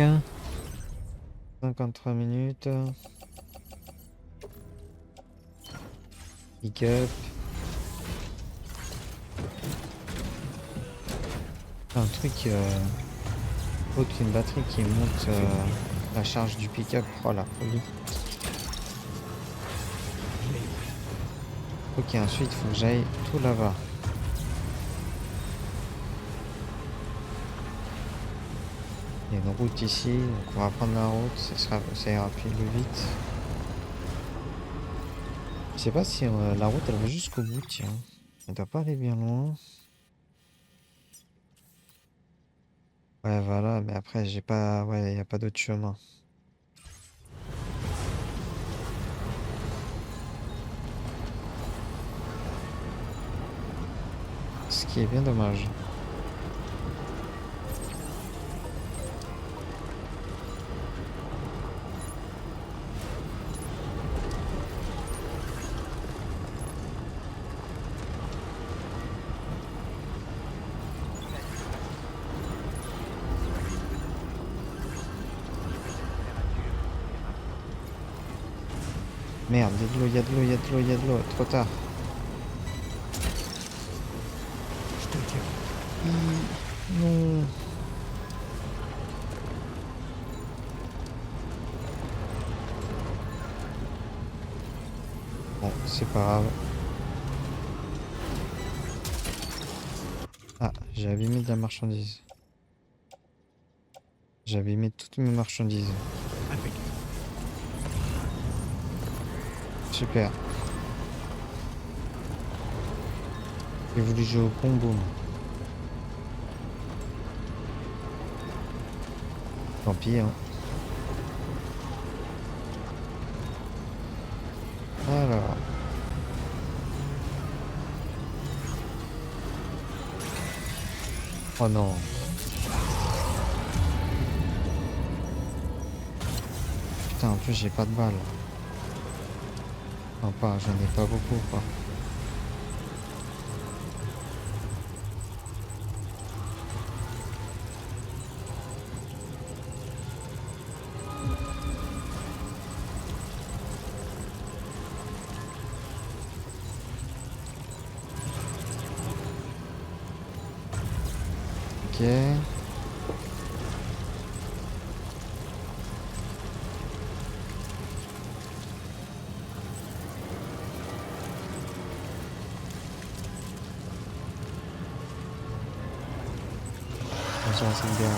A: 53 minutes. Pick up. Un truc autre qu'une batterie qui monte la charge du pick-up. Oh la folie. Ok, ensuite il faut que j'aille tout là-bas. Il y a une route ici, donc on va prendre la route, ça ira plus vite. Je sais pas si la route elle va jusqu'au bout, tiens. Elle doit pas aller bien loin. Ouais, voilà, mais après j'ai pas... Ouais, il n'y a pas d'autre chemin. Ce qui est bien dommage. Merde, il y a de l'eau, il y a de l'eau, il y a de l'eau, il y a de l'eau, trop tard.
E: Je te tiens.
A: Non. c'est pas grave. Ah, j'ai abîmé de la marchandise. J'ai abîmé toutes mes marchandises. Super. J'ai voulu jouer au combo. Tant pis, hein. Alors. Oh non. Putain, en plus j'ai pas de balles. Enfin pas, j'en ai pas beaucoup quoi. Ok. Attention à cette guerre.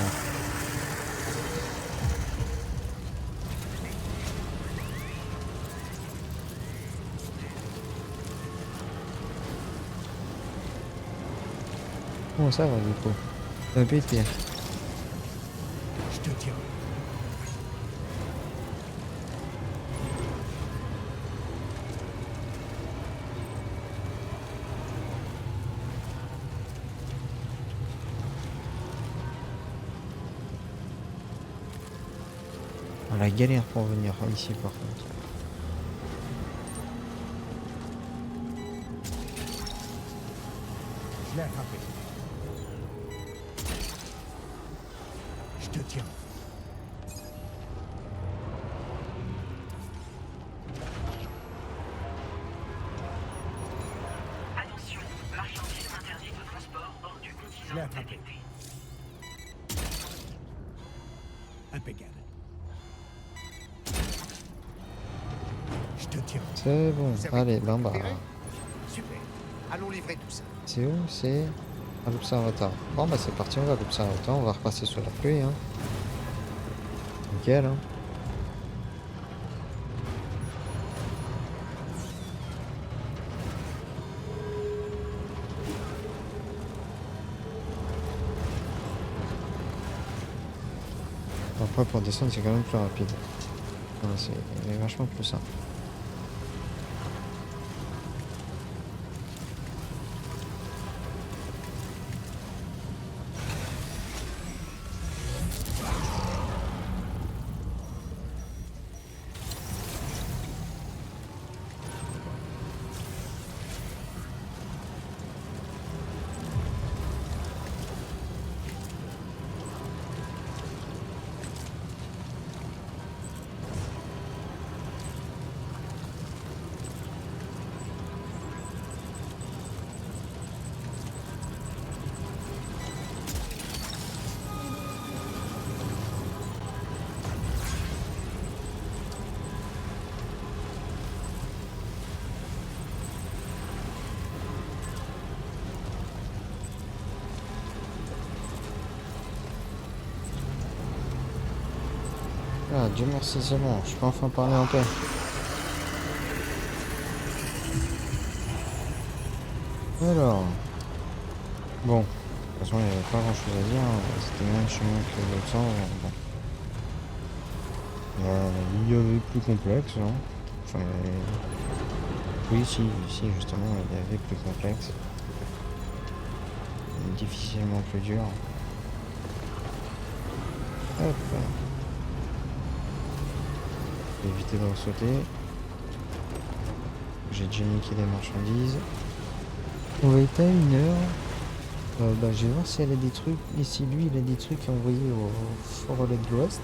A: Bon ça va du coup. Ça va péter.
E: Je te tiens.
A: On la galère pour venir ici par contre.
E: Je l'ai attrapé. Je te tiens.
H: Attention, marchandise interdite au transport hors du
E: Je
H: continent
E: l'ai attrapé.
H: détecté.
E: Impeccable. Je te tiens.
A: C'est bon.
E: Vous avez
A: Allez,
E: tout
A: ben bah.
E: récupéré? Super. Allons livrer tout ça.
A: C'est où? C'est à l'observatoire. Bon bah c'est parti, on va à l'observatoire, on va repasser sous la pluie hein. Nickel hein. Après pour descendre c'est quand même plus rapide. Ouais, c'est vachement plus simple. Ah, Dieu merci, c'est bon, je peux enfin parler en paix. Alors. Bon, de toute façon, il n'y avait pas grand chose à dire, hein. C'était le même chemin que l'autre sens. Bon. Il y avait plus complexe, hein. Enfin, oui, si, justement, il y avait plus complexe. Difficilement plus dur. Hop. Je vais éviter de sauter. J'ai déjà niqué des marchandises. On va être à 1 heure. Bah, je vais voir si elle a des trucs. Et si lui il a des trucs à envoyer au Fort Relais de l'Ouest.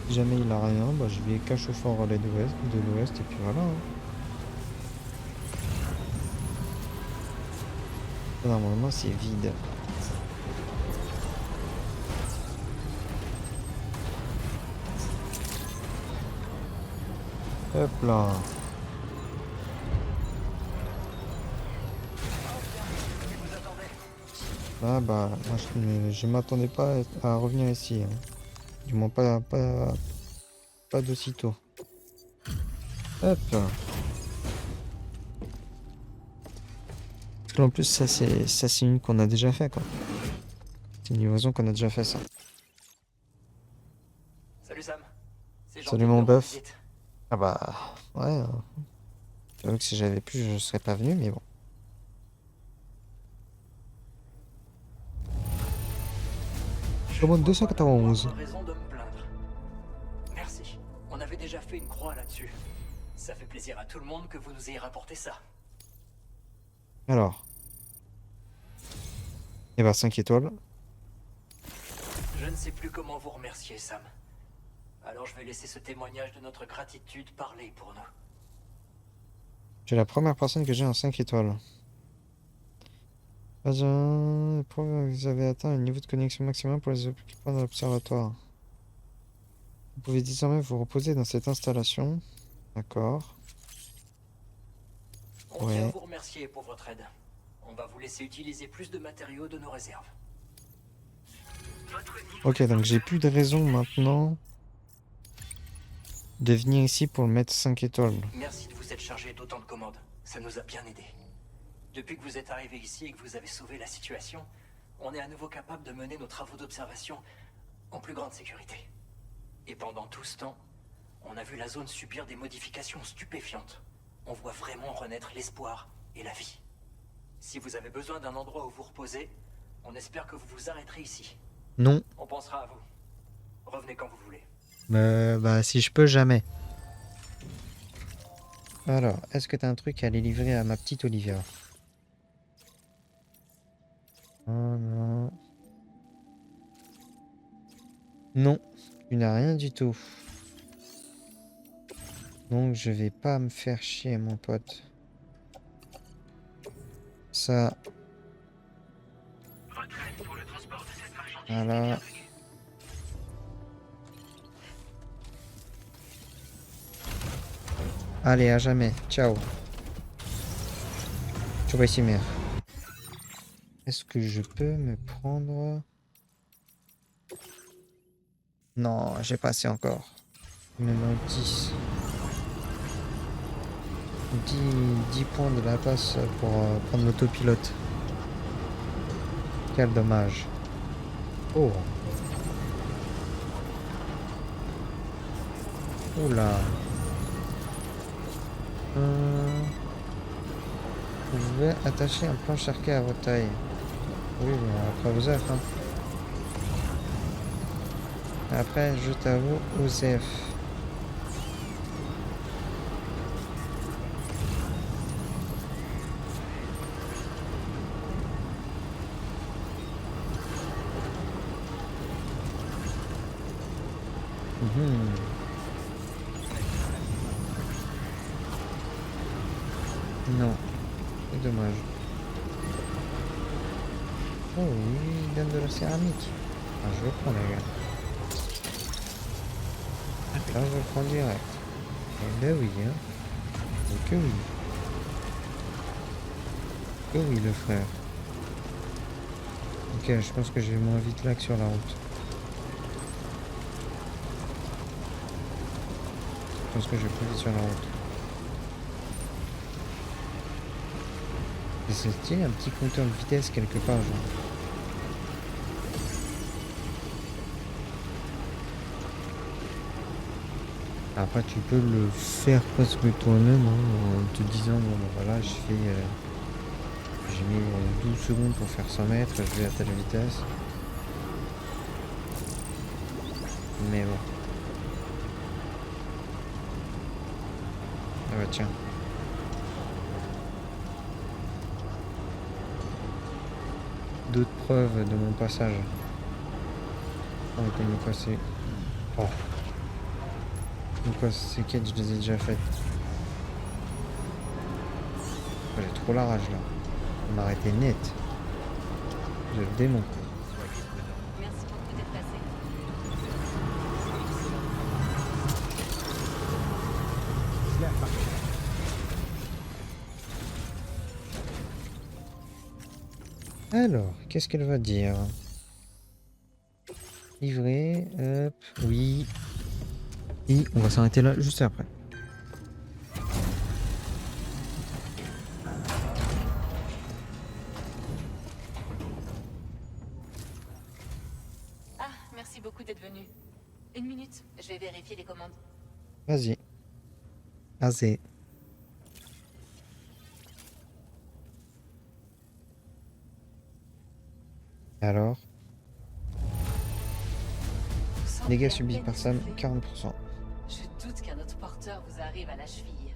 A: Si jamais il a rien, bah, je vais cacher au Fort Relais de l'Ouest et puis voilà. Hein. Normalement c'est vide. Hop là. Là, bah, moi, je m'attendais pas à revenir ici. Hein. Du moins, pas d'aussitôt. Hop. Parce qu'en plus, ça, c'est une qu'on a déjà fait, quoi. C'est une livraison qu'on a déjà fait, ça.
B: Salut Sam. C'est gentil
A: Salut
B: de
A: mon
B: me rendre
A: bœuf.
B: visite.
A: Ah bah, ouais. J'avoue que si j'avais pu, je serais pas venu, mais bon. Commande
B: Je vois pas la
A: 291.
B: moindre raison de me plaindre. Merci. On avait déjà fait une croix là-dessus. Ça fait plaisir à tout le monde que vous nous ayez rapporté ça.
A: Alors. Et bah, 5 étoiles.
B: Je ne sais plus comment vous remercier, Sam. Alors je vais laisser ce témoignage de notre gratitude parler pour nous.
A: J'ai la première personne que j'ai en 5 étoiles. Vous avez atteint un niveau de connexion maximum pour les occupants de l'observatoire. Vous pouvez désormais vous reposer dans cette installation. D'accord.
B: On tient à
A: Ouais.
B: vous remercier pour votre aide. On va vous laisser utiliser plus de matériaux de nos réserves.
A: Ok, donc j'ai plus de raison maintenant de venir ici pour le mettre 5 étoiles.
B: Merci de vous être chargé d'autant de commandes. Ça nous a bien aidés. Depuis que vous êtes arrivé ici et que vous avez sauvé la situation, on est à nouveau capable de mener nos travaux d'observation en plus grande sécurité. Et pendant tout ce temps, on a vu la zone subir des modifications stupéfiantes. On voit vraiment renaître l'espoir et la vie. Si vous avez besoin d'un endroit où vous reposer, on espère que vous vous arrêterez ici.
A: Non.
B: On pensera à vous. Revenez quand vous voulez.
A: Bah, si je peux, jamais. Alors, est-ce que t'as un truc à aller livrer à ma petite Olivia? Oh non. Non, tu n'as rien du tout. Donc, je vais pas me faire chier, mon pote. Ça. Voilà. Allez, à jamais. Ciao. Tu vas ici, mère. Est-ce que je peux me prendre... Non, j'ai pas assez encore. Il me manque 10. 10 points de la passe pour prendre l'autopilote. Quel dommage. Oh. Oula. Vous pouvez attacher un planche arqué à votre taille. Oui, mais après vous êtes. Hein. Après, je t'avoue, Osef. Non, c'est dommage. Oh oui, il donne de la céramique. Ah, je le prends, les gars. Là, je le prends direct. Eh ben oui, hein. Et que oui. Que oui, le frère. Ok, je pense que je vais moins vite là que sur la route. Je pense que je vais plus vite sur la route. Et c'est stylé, un petit compteur de vitesse quelque part, genre. Après, tu peux le faire presque toi-même, hein, en te disant, bon, ben voilà, j'ai mis 12 secondes pour faire 100 mètres, je vais à telle vitesse. Mais bon. Ah bah tiens. D'autres preuves de mon passage. Oh, comme quoi c'est... Oh. Donc quoi, ces quêtes, je les ai déjà faites. Oh, j'ai trop la rage là. On m'a arrêté net. J'ai le démon.
J: Merci beaucoup d'être passé.
A: Alors, qu'est-ce qu'elle va dire? Livrer, hop, oui. Et on va s'arrêter là juste après.
J: Ah, merci beaucoup d'être venu. Une minute, je vais vérifier les commandes.
A: Vas-y. Vas-y. Alors,
J: Vous semblez
A: dégâts
J: à
A: subis
J: peine
A: par Sam,
J: essoufflé.
A: 40%.
J: Je doute qu'un autre porteur vous arrive à la cheville.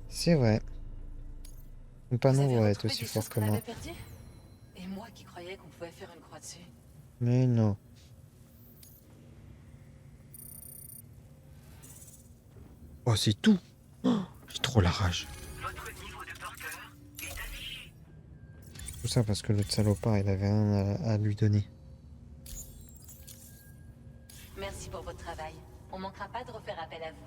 A: C'est vrai. Pas
J: Vous
A: non
J: avez
A: va être
J: retrouvé
A: aussi
J: des
A: fort
J: choses
A: que
J: qu'on
A: moi.
J: avait perdues? Et moi qui croyais qu'on pouvait faire une croix dessus.
A: Mais non. Oh, c'est tout. Oh, j'ai trop la rage. Tout ça parce que l'autre salopard, il avait rien à lui donner.
J: Merci pour votre travail. On manquera pas de refaire appel à vous.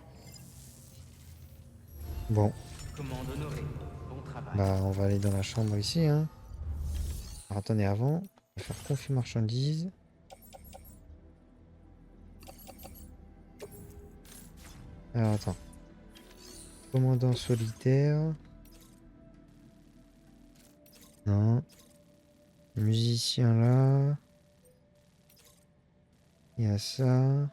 A: Bon,
G: Commande honorée. Bon travail.
A: bah on va aller dans la chambre ici, hein. Alors, attendez, avant, on va faire conflit marchandises. Alors attends. Commandant solitaire. Non. Musicien là. Il y a ça.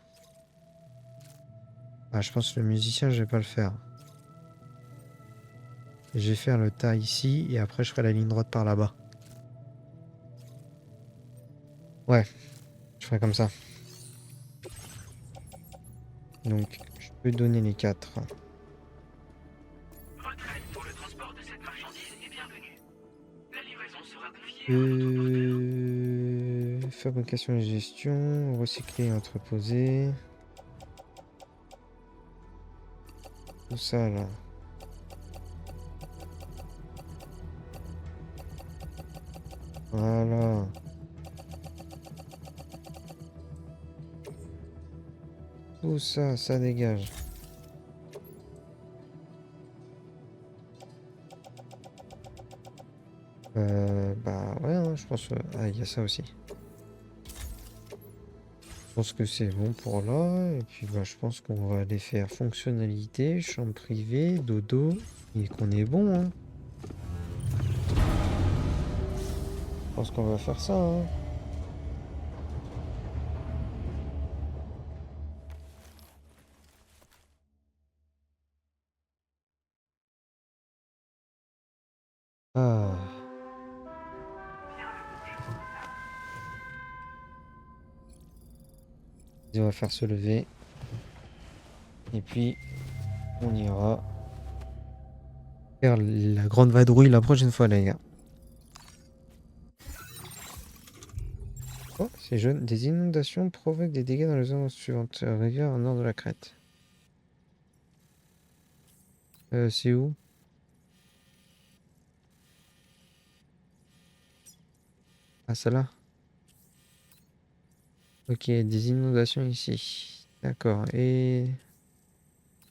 A: Ah, je pense que le musicien, je vais pas le faire. Je vais faire le tas ici et après je ferai la ligne droite par là-bas. Ouais, je ferai comme ça. Donc, je peux donner les 4.
H: Retraite pour le transport de cette marchandise et bienvenue. La livraison sera confiée
A: Fabrication et gestion, recycler et entreposer. Tout ça là. Voilà. Tout ça, ça dégage. Bah ouais, hein, je pense... Ah, il y a ça aussi. Je pense que c'est bon pour là. Et puis bah, je pense qu'on va aller faire fonctionnalité, chambre privée, dodo. Et qu'on est bon, hein. Je pense qu'on va faire ça, hein. Ah. On va faire se lever. Et puis, on ira faire la grande vadrouille la prochaine fois, les gars. Oh, c'est jaune. Des inondations provoquent des dégâts dans les zones suivantes. Rivière au nord de la crête. C'est où? Ah, celle-là. Ok, des inondations ici. D'accord. Et...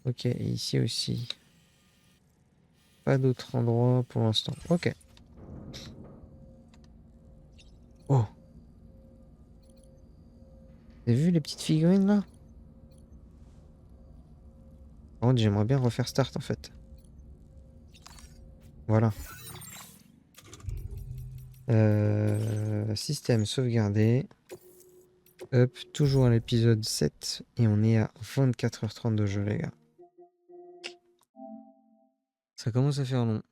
A: Ok, et ici aussi. Pas d'autre endroit pour l'instant. Ok. Oh. Vous avez vu les petites figurines là? Par contre, j'aimerais bien refaire start en fait. Voilà. Système sauvegardé. Hop, toujours à l'épisode 7 et on est à 24h30 de jeu, les gars. Ça commence à faire long.